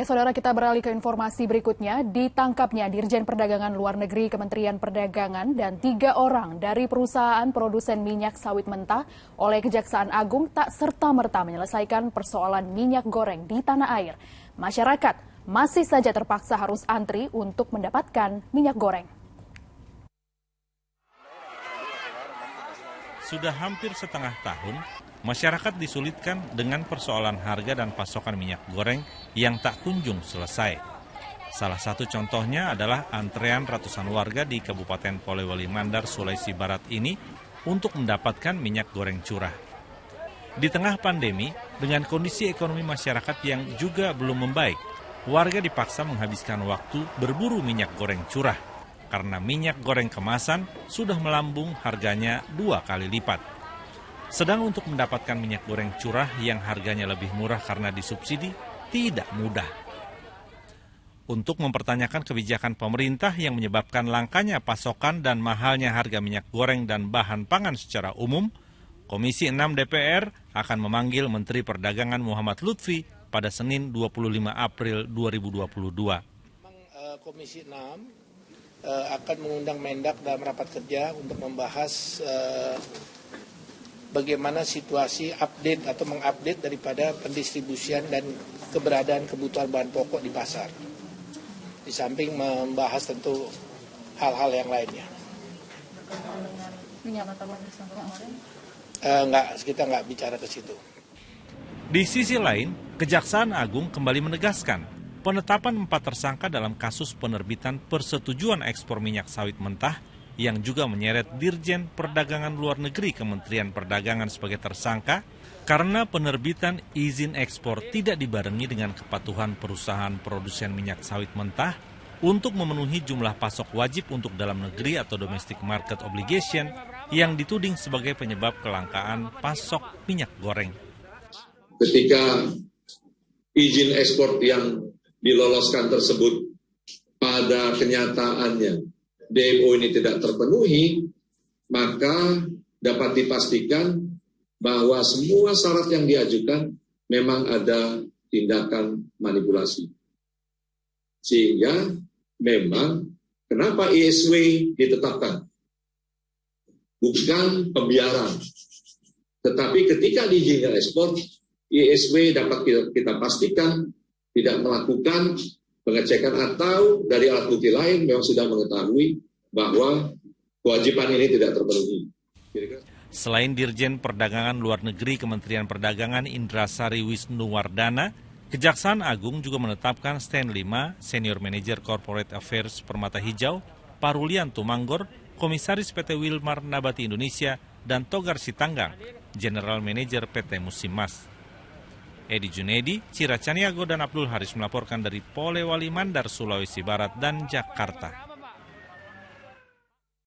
Ya, saudara, kita beralih ke informasi berikutnya. Ditangkapnya Dirjen Perdagangan Luar Negeri Kementerian Perdagangan dan 3 orang dari perusahaan produsen minyak sawit mentah oleh Kejaksaan Agung tak serta-merta menyelesaikan persoalan minyak goreng di tanah air. Masyarakat masih saja terpaksa harus antri untuk mendapatkan minyak goreng. Sudah hampir setengah tahun, masyarakat disulitkan dengan persoalan harga dan pasokan minyak goreng yang tak kunjung selesai. Salah satu contohnya adalah antrean ratusan warga di Kabupaten Polewali Mandar, Sulawesi Barat ini untuk mendapatkan minyak goreng curah. Di tengah pandemi, dengan kondisi ekonomi masyarakat yang juga belum membaik, warga dipaksa menghabiskan waktu berburu minyak goreng curah, karena minyak goreng kemasan sudah melambung harganya 2 kali lipat. Sedang untuk mendapatkan minyak goreng curah yang harganya lebih murah karena disubsidi, tidak mudah. Untuk mempertanyakan kebijakan pemerintah yang menyebabkan langkanya pasokan dan mahalnya harga minyak goreng dan bahan pangan secara umum, Komisi 6 DPR akan memanggil Menteri Perdagangan Muhammad Lutfi pada Senin 25 April 2022. Komisi 6 akan mengundang Mendak dalam rapat kerja untuk membahas bagaimana situasi update atau mengupdate daripada pendistribusian dan keberadaan kebutuhan bahan pokok di pasar. Di samping membahas tentu hal-hal yang lainnya. Kita nggak bicara ke situ. Di sisi lain, Kejaksaan Agung kembali menegaskan penetapan 4 tersangka dalam kasus penerbitan persetujuan ekspor minyak sawit mentah yang juga menyeret Dirjen Perdagangan Luar Negeri Kementerian Perdagangan sebagai tersangka karena penerbitan izin ekspor tidak dibarengi dengan kepatuhan perusahaan produsen minyak sawit mentah untuk memenuhi jumlah pasok wajib untuk dalam negeri atau domestic market obligation yang dituding sebagai penyebab kelangkaan pasok minyak goreng. Ketika izin ekspor yang diloloskan tersebut pada kenyataannya DMO ini tidak terpenuhi, maka dapat dipastikan bahwa semua syarat yang diajukan memang ada tindakan manipulasi. Sehingga memang kenapa ISW ditetapkan? Bukan pembiaran. Tetapi ketika diizinkan ekspor, ISW dapat kita pastikan tidak melakukan pengecekan atau dari alat bukti lain memang sudah mengetahui bahwa kewajiban ini tidak terpenuhi. Selain Dirjen Perdagangan Luar Negeri Kementerian Perdagangan Indrasari Wisnuwardana, Kejaksaan Agung juga menetapkan Stanley Ma, Senior Manager Corporate Affairs Permata Hijau, Parulian Tumanggor, Komisaris PT Wilmar Nabati Indonesia, dan Togar Sitanggang, General Manager PT Musimas. Edi Junedi, Cira Caniago, dan Abdul Haris melaporkan dari Polewali Mandar, Sulawesi Barat dan Jakarta.